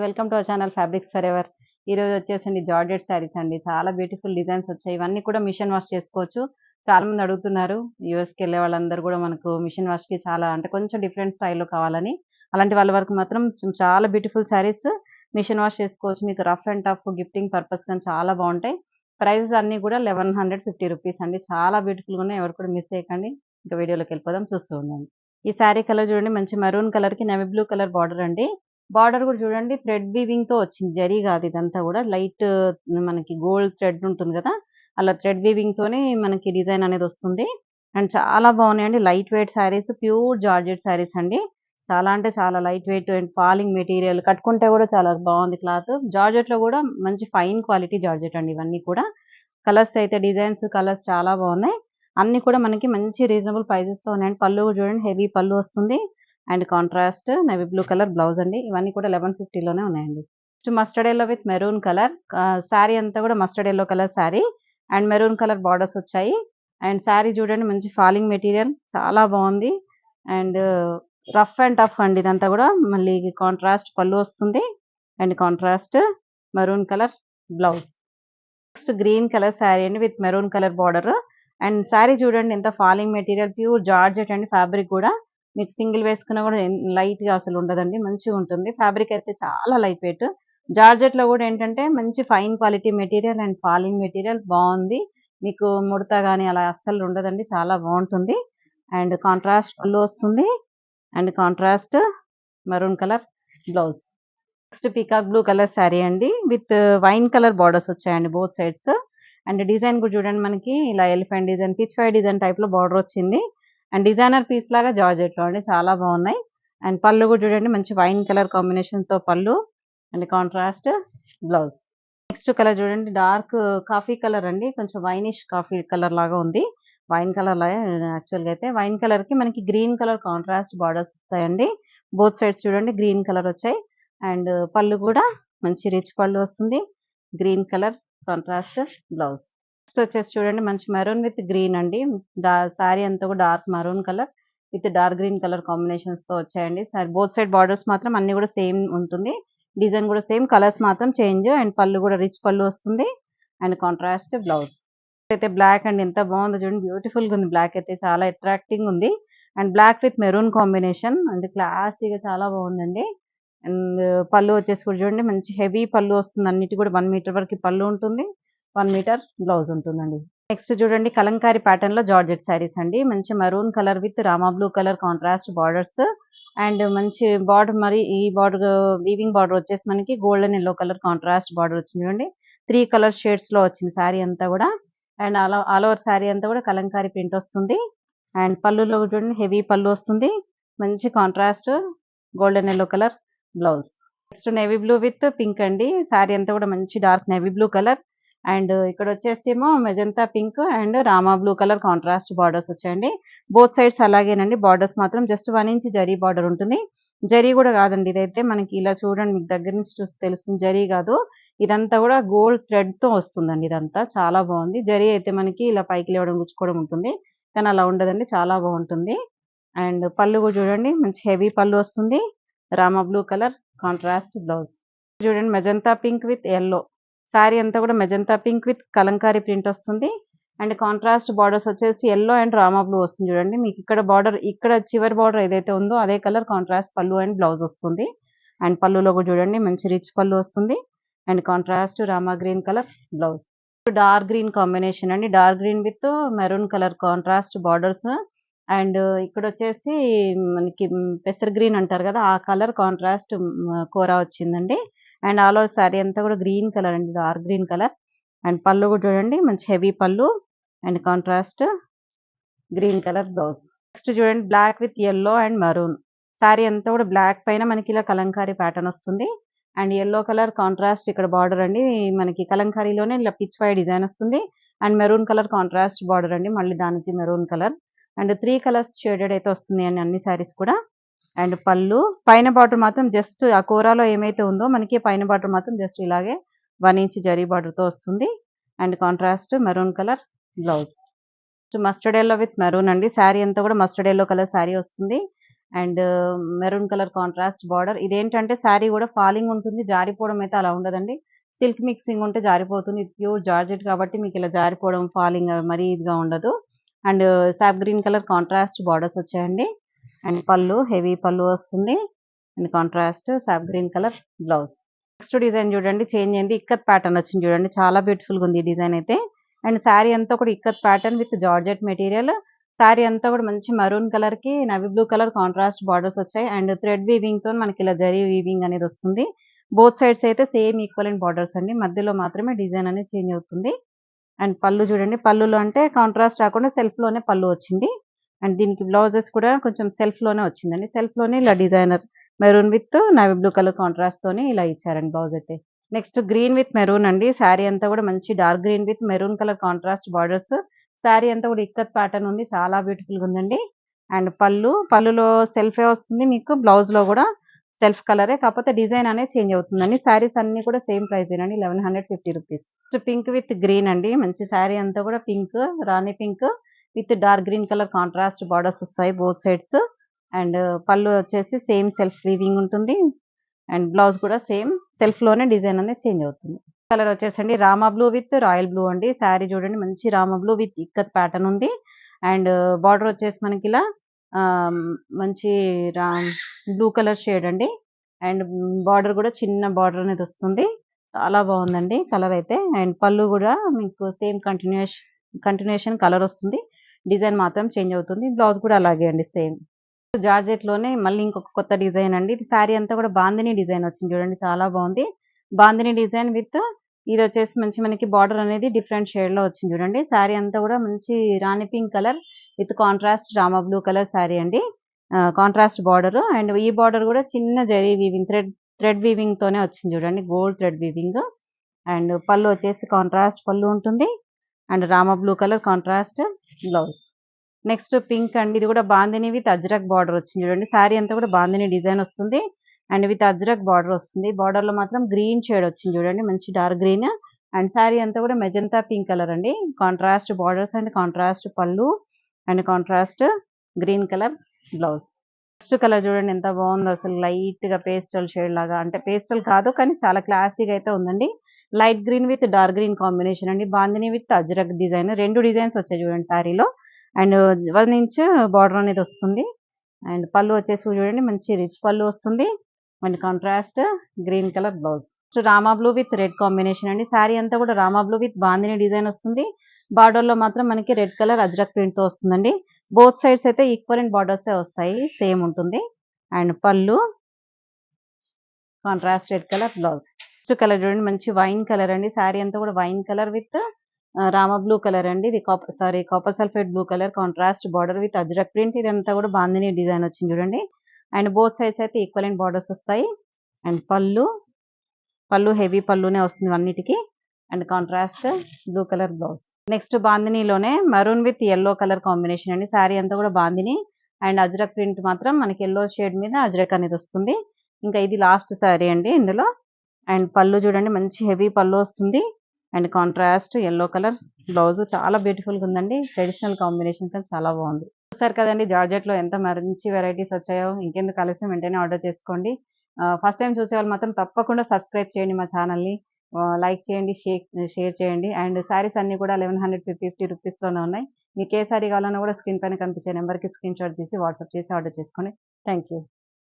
Welcome to our channel fabrics for ever. ఈరోజు వచ్చేసండి georgette saris అండి. చాలా బ్యూటిఫుల్ డిజైన్స్ వచ్చాయి. ఇవన్నీ కూడా మిషన్ వాష్ చేసుకోవచ్చు. చాలా మంది అడుగుతున్నారు. యూఎస్‌కి వెళ్ళే వాళ్ళందరూ కూడా మనకు మిషన్ వాష్‌కి చాలా అంటే కొంచెం డిఫరెంట్ స్టైల్‌లో కావాలని. అలాంటి వాళ్ళ వరకు మాత్రం చాలా బ్యూటిఫుల్ శారీస్ మిషన్ వాష్ చేసుకోవచ్చు. మీకు rough and tough gifting purpose గాని చాలా బావుంటాయి. ప్రైజెస్ అన్నీ కూడా రూ. 1150 అండి. చాలా బ్యూటిఫుల్‌గా ఉన్నాయి. ఎవరు కూడా మిస్ చేయకండి. ఇంకా వీడియోలోకి వెళ్ళిపోదాం. చూస్తూ ఉండండి. ఈ శారీ కలర్ చూడండి మంచి మెరూన్ కలర్‌కి నేవీ బ్లూ కలర్ బార్డర్ అండి. బార్డర్ కూడా చూడండి థ్రెడ్ వీవింగ్‌తో వచ్చింది. జరీ కాదు ఇదంతా కూడా లైట్ మనకి గోల్డ్ థ్రెడ్ ఉంటుంది కదా! అలా థ్రెడ్ వీవింగ్‌తోని మనకి డిజైన్ అనేది వస్తుంది. అండ్ చాలా బాగున్నాయండి. Light weight saris pure georgette saris అండి. చాలా అంటే చాలా light weight and falling material కట్టుకుంటే కూడా చాలా బాగుంది క్లాత్. జార్జెట్‌లో కూడా మంచి ఫైన్ క్వాలిటీ జార్జెట్ అండి ఇవన్నీ కూడా. కలర్స్ అయితే డిజైన్స్ కలర్స్ చాలా బాగున్నాయి. అన్నీ కూడా మనకి మంచి రీజనబుల్ ప్రైజెస్‌లో ఉన్నాయండి. పళ్ళు చూడండి హెవీ పళ్ళు వస్తుంది. And contrast navy blue colour blouse అండి. ఇవన్నీ కూడా 1150లోనే ఉన్నాయండి. Next mustard yellow with maroon colour sari అంతా కూడా mustard yellow colour sari and maroon colour borders వచ్చాయి. అండ్ శారీ చూడండి మంచి ఫాలింగ్ మెటీరియల్ చాలా బాగుంది. అండ్ రఫ్ అండ్ టఫ్ అండి ఇదంతా కూడా. మళ్ళీ కాంట్రాస్ట్ పళ్ళు వస్తుంది. And contrast maroon colour blouse. Next green colour sari అండి with maroon colour border. And sari చూడండి ఎంత ఫాలింగ్ మెటీరియల్ ప్యూర్ జార్జెట్ అండి. ఫ్యాబ్రిక్ కూడా మీకు సింగిల్ వేసుకున్నా కూడా లైట్‌గా అసలు ఉండదండి. మంచిగా ఉంటుంది. ఫ్యాబ్రిక్ అయితే చాలా లైట్ వెయిట్. జార్జెట్‌లో కూడా ఏంటంటే మంచి fine quality material and falling material బావుంది. మీకు ముడత గాని అలా అస్సలు ఉండదండి. చాలా బావుంటుంది. అండ్ కాంట్రాస్ట్ పళ్ళు వస్తుంది. And contrast maroon colour blouse. Next peacock blue colour sari అండి. విత్ వైన్ కలర్ బార్డర్స్ వచ్చాయండి బోత్ సైడ్స్. అండ్ డిజైన్ కూడా చూడండి మనకి ఇలా elephant design, pitch why design టైప్‌లో బార్డర్ వచ్చింది. అండ్ డిజైనర్ పీస్ లాగా జార్జెట్‌లో అండి చాలా బాగున్నాయి. అండ్ పళ్ళు కూడా చూడండి మంచి వైన్ కలర్ కాంబినేషన్‌తో పళ్ళు and contrast blouse. Next colour చూడండి డార్క్ కాఫీ కలర్ అండి. కొంచెం వైనిష్ కాఫీ కలర్ లాగా ఉంది. వైన్ కలర్ లాగే యాక్చువల్‌గా అయితే వైన్ కలర్‌కి మనకి గ్రీన్ కలర్ కాంట్రాస్ట్ బార్డర్స్ వస్తాయండి. బోత్ సైడ్స్ చూడండి గ్రీన్ కలర్ వచ్చాయి. అండ్ పళ్ళు కూడా మంచి రిచ్ పళ్ళు వస్తుంది. Green colour contrast blouse. Next వచ్చేసి చూడండి మంచి మెరూన్ విత్ గ్రీన్ అండి. శారీ అంతా కూడా dark maroon colour with dark green colour కాంబినేషన్స్‌తో వచ్చాయండి. బోత్ సైడ్ బార్డర్స్ మాత్రం అన్నీ కూడా సేమ్ ఉంటుంది. డిజైన్ కూడా సేమ్ కలర్స్ మాత్రం చేంజ్. అండ్ పళ్ళు కూడా రిచ్ పళ్ళు వస్తుంది. And contrast blouse. అయితే బ్లాక్ అండి ఎంత బాగుందో చూడండి. బ్యూటిఫుల్‌గా ఉంది. బ్లాక్ అయితే చాలా అట్రాక్టింగ్ ఉంది. And black with maroon combination and క్లాసీగా చాలా బాగుందండి. అండ్ పళ్ళు వచ్చేసి కూడా చూడండి మంచి హెవీ పళ్ళు వస్తుంది. అన్నిటి కూడా 1 మీటర్ వరకు పళ్ళు ఉంటుంది. 1 మీటర్ బ్లౌజ్ ఉంటుందండి. నెక్స్ట్ చూడండి కలంకారీ ప్యాటర్న్‌లో జార్జెట్ శారీస్ అండి. మంచి maroon colour with Rama blue colour contrast borders. And మంచి బార్డర్ మరి ఈ బార్డర్ వీవింగ్ బార్డర్ వచ్చేసి మనకి golden yellow colour contrast border వచ్చింది చూడండి. 3 కలర్ షేడ్స్‌లో వచ్చింది శారీ అంతా కూడా. అండ్ ఆల్ ఓవర్ శారీ అంతా కూడా కలంకారీ ప్రింట్ వస్తుంది. అండ్ పళ్ళులో చూడండి హెవీ పళ్ళు వస్తుంది. మంచి contrast golden yellow colour blouse. Next navy blue with pink అండి. శారీ అంతా కూడా మంచి dark navy blue colour. And ఇక్కడ వచ్చేసేమో magenta pink and Rama blue colour contrast borders వచ్చాయండి. బోత్ సైడ్స్ అలాగేనండి. బార్డర్స్ మాత్రం జస్ట్ 1 ఇంచ్ జరీ బార్డర్ ఉంటుంది. జరీ కూడా కాదండి ఇదైతే మనకి ఇలా చూడండి మీకు దగ్గర నుంచి చూస్తే తెలుస్తుంది. జరీ కాదు. ఇదంతా కూడా గోల్డ్ థ్రెడ్‌తో వస్తుందండి ఇదంతా. చాలా బాగుంది. జరీ అయితే మనకి ఇలా పైకి లేవడం గుచ్చుకోవడం ఉంటుంది. కానీ అలా ఉండదండి. చాలా బాగుంటుంది. అండ్ పళ్ళు కూడా చూడండి మంచి హెవీ పళ్ళు వస్తుంది. Rama blue colour contrast blouse. చూడండి magenta pink with yellow. Sari అంతా కూడా magenta pink with Kalamkari print వస్తుంది. అండ్ కాంట్రాస్ట్ బార్డర్స్ వచ్చేసి యెల్లో అండ్ రామా బ్లూ వస్తుంది చూడండి. మీకు ఇక్కడ బార్డర్ ఇక్కడ చివరి బార్డర్ ఏదైతే ఉందో అదే కలర్ కాంట్రాస్ట్ పళ్ళు అండ్ బ్లౌజ్ వస్తుంది. అండ్ పళ్ళులో కూడా చూడండి మంచి రిచ్ పళ్ళు వస్తుంది. And contrast Rama green colour blouse. Dark green combination అండి. Dark green with maroon colour contrast borders. And ఇక్కడొచ్చేసి మనకి పెసర గ్రీన్ అంటారు కదా! ఆ కలర్ కాంట్రాస్ట్ కూర వచ్చిందండి. అండ్ ఆల్ ఓవర్ శారీ అంతా కూడా గ్రీన్ కలర్ అండి. Dark green colour. అండ్ పళ్ళు కూడా చూడండి మంచి హెవీ పళ్ళు and contrast green colour blouse. Next చూడండి black with yellow and maroon. Sari అంతా కూడా బ్లాక్ పైన మనకి ఇలా కలంకారీ ప్యాటర్న్ వస్తుంది. అండ్ యెల్లో కలర్ కాంట్రాస్ట్ ఇక్కడ బార్డర్ అండి. మనకి కలంకారీలోనే ఇలా పిచ్ వై డిజైన్ వస్తుంది. And maroon colour contrast border అండి. మళ్ళీ దానికి maroon colour. And 3 colours shaded అయితే వస్తున్నాయండి అన్ని శారీస్ కూడా. అండ్ పళ్ళు పైన బార్డర్ మాత్రం జస్ట్ ఆ కూరలో ఏమైతే ఉందో మనకి పైన బార్డర్ మాత్రం జస్ట్ ఇలాగే 1 ఇంచ్ జరీ బార్డర్‌తో వస్తుంది. And contrast maroon colour blouse. Mustard yellow with maroon అండి. శారీ అంతా కూడా మస్టర్డ్ యెల్లో కలర్ శారీ వస్తుంది. And maroon colour contrast border. ఇదేంటంటే శారీ కూడా ఫాలింగ్ ఉంటుంది. జారిపోవడం అయితే అలా ఉండదండి. సిల్క్ మిక్సింగ్ ఉంటే జారిపోతుంది. ఇది ప్యూర్ జార్జెట్ కాబట్టి మీకు ఇలా జారిపోవడం, ఫాలింగ్ మరీ ఇదిగా ఉండదు. అండ్ సాఫ్ గ్రీన్ కలర్ కాంట్రాస్ట్ బార్డర్స్ వచ్చాయండి. అండ్ పళ్ళు హెవీ పళ్ళు వస్తుంది. అండ్ కాంట్రాస్ట్ సాఫ్ green colour blouse. Next design చూడండి చేంజ్ అయింది. ఇక్కత్ ప్యాటర్న్ వచ్చింది చూడండి. చాలా బ్యూటిఫుల్‌గా ఉంది ఈ డిజైన్ అయితే. అండ్ శారీ అంతా కూడా ikat pattern with georgette material. Sari అంతా కూడా మంచి మెరూన్ కలర్‌కి navy blue colour contrast borders వచ్చాయి. అండ్ థ్రెడ్ వీవింగ్‌తోని మనకి ఇలా జరీ వీవింగ్ అనేది వస్తుంది. బోత్ సైడ్స్ అయితే సేమ్ ఈక్వలెంట్ బార్డర్స్ అండి. మధ్యలో మాత్రమే డిజైన్ అనేది చేంజ్ అవుతుంది. అండ్ పళ్ళు చూడండి. పళ్ళులో అంటే కాంట్రాస్ట్ రాకుండా సెల్ఫ్‌లోనే పళ్ళు వచ్చింది. అండ్ దీనికి బ్లౌజెస్ కూడా కొంచెం సెల్ఫ్‌లోనే వచ్చిందండి. సెల్ఫ్‌లోనే ఇలా designer maroon with navy blue colour కాంట్రాస్ట్‌తోని ఇలా ఇచ్చారండి బ్లౌజ్ అయితే. నెక్స్ట్ గ్రీన్ విత్ మెరూన్ అండి. శారీ అంతా కూడా మంచి dark green with maroon colour contrast borders. Sari అంతా కూడా ఇక్కత్ ప్యాటర్న్ ఉంది. చాలా బ్యూటిఫుల్‌గా ఉందండి. అండ్ పళ్ళులో సెల్ఫే వస్తుంది మీకు. బ్లౌజ్‌లో కూడా సెల్ఫ్ కలరే. కాకపోతే డిజైన్ అనేది చేంజ్ అవుతుందండి. శారీస్ అన్నీ కూడా సేమ్ ప్రైసేనండి. 1150 రూపీస్. పింక్ విత్ గ్రీన్ అండి. మంచి శారీ అంతా కూడా pink, Rani pink with dark green colour contrast borders వస్తాయి బోత్ సైడ్స్. అండ్ పళ్ళు వచ్చేసి సేమ్ సెల్ఫ్ వీవింగ్ ఉంటుంది. అండ్ బ్లౌజ్ కూడా సేమ్ సెల్ఫ్‌లోనే డిజైన్ అనేది చేంజ్ అవుతుంది. కలర్ వచ్చేసండి Rama blue with royal blue అండి. శారీ చూడండి మంచి Rama blue with ikat pattern ఉంది. అండ్ బార్డర్ వచ్చేసి మనకిలా ఆహ్, మంచి రా బ్లూ కలర్ షేడ్ అండి. అండ్ బార్డర్ కూడా చిన్న బార్డర్ అనేది వస్తుంది. చాలా బాగుందండి కలర్ అయితే. అండ్ పళ్ళు కూడా మీకు సేమ్ కంటిన్యూయేషన్ కలర్ వస్తుంది. డిజైన్ మాత్రం చేంజ్ అవుతుంది. బ్లౌజ్ కూడా అలాగే అండి సేమ్. జార్జెట్‌లోనే మళ్ళీ ఇంకొక కొత్త డిజైన్ అండి. ఇది శారీ అంతా కూడా బాందిని డిజైన్ వచ్చింది చూడండి. చాలా బాగుంది. బాందిని డిజైన్ విత్ ఇదొచ్చేసి మంచి మనకి బార్డర్ అనేది డిఫరెంట్ షేడ్‌లో వచ్చింది చూడండి. శారీ అంతా కూడా మంచి Rani pink colour with contrast Rama blue colour sari అండి. Contrast border. అండ్ ఈ బార్డర్ కూడా చిన్న జరీ వీవింగ్ థ్రెడ్ వీవింగ్‌తోనే వచ్చింది చూడండి. Gold thread weaving. అండ్ పళ్ళు వచ్చేసి కాంట్రాస్ట్ పళ్ళు ఉంటుంది. And Rama blue colour contrast blouse. Next pink అండి. ఇది కూడా బాందిని విత్ అజ్రక్ బార్డర్ వచ్చింది చూడండి. శారీ అంతా కూడా బాందిని డిజైన్ వస్తుంది. అండ్ విత్ అజ్రక్ బార్డర్ వస్తుంది. బార్డర్‌లో మాత్రం గ్రీన్ షేడ్ వచ్చింది చూడండి. మంచి డార్క్ గ్రీన్. అండ్ శారీ అంతా కూడా మెజంతా పింక్ కలర్ అండి. కాంట్రాస్ట్ బార్డర్స్ అండ్ కాంట్రాస్ట్ పళ్ళు and contrast green colour blouse. Next colour చూడండి ఎంత బాగుందో అసలు. లైట్‌గా పేస్టల్ షేడ్ లాగా అంటే పేస్టల్ కాదు కానీ చాలా క్లాసీగా అయితే ఉందండి. Light green with dark green combination అండి. Bandhani with Ajrakh design. 2 designs వచ్చాయి చూడండి శారీలో. అండ్ 1 ఇంచ్ బార్డర్ అనేది వస్తుంది. అండ్ పళ్ళు వచ్చేసి చూడండి మంచి రిచ్ పళ్ళు వస్తుంది. And contrast green colour blouse. Rama blue with red combination అండి. శారీ అంతా కూడా Rama blue with bandhani design వస్తుంది. బార్డర్‌లో మాత్రం మనకి రెడ్ కలర్ అజ్రక్ ప్రింట్‌తో వస్తుందండి. బోత్ సైడ్స్ అయితే ఈక్వలెంట్ బార్డర్సే వస్తాయి. సేమ్ ఉంటుంది. అండ్ పళ్ళు contrast red colour blouse. Next colour చూడండి మంచి వైన్ కలర్ అండి. శారీ అంతా కూడా wine colour with Rama blue colour అండి. ఇది copper sulphate blue colour contrast border with Ajrakh print. ఇదంతా కూడా బాందిని డిజైన్ వచ్చింది చూడండి. అండ్ బోత్ సైడ్స్ అయితే ఈక్వలెంట్ బార్డర్స్ వస్తాయి. అండ్ పళ్ళు హెవీ పళ్ళునే వస్తుంది అన్నిటికి. And contrast blue colour blouse. Next బాందినీలోనే maroon with yellow colour combination అండి. శారీ అంతా కూడా బాందిని అండ్ అజ్రక్ ప్రింట్ మాత్రం మనకి యెల్లో షేడ్ మీద అజ్రక్ అనేది వస్తుంది. ఇంకా ఇది లాస్ట్ శారీ అండి ఇందులో. అండ్ పళ్ళు చూడండి మంచి హెవీ పళ్ళు వస్తుంది. And contrast yellow colour blouse. చాలా బ్యూటిఫుల్‌గా ఉందండి. ట్రెడిషనల్ కాంబినేషన్ కానీ చాలా బాగుంది. చూసారు కదండీ జార్జెట్‌లో ఎంత మంచి వెరైటీస్ వచ్చాయో. ఇంకెందుకు ఆలస్యం వెంటనే ఆర్డర్ చేసుకోండి. ఫస్ట్ టైమ్ చూసేవాళ్ళు మాత్రం తప్పకుండా సబ్స్క్రైబ్ చేయండి మా ఛానల్‌ని. లైక్ చేయండి, షేర్ చేయండి. అండ్ శారీస్ అన్నీ కూడా 1150 రూపీస్‌లోనే ఉన్నాయి. మీకు ఏ శారీ కావాలన్నా కూడా స్క్రీన్ పైన కనిపించే నంబర్‌కి స్క్రీన్‌షాట్ తీసి వాట్సాప్ చేసి ఆర్డర్ చేసుకోండి. Thank you.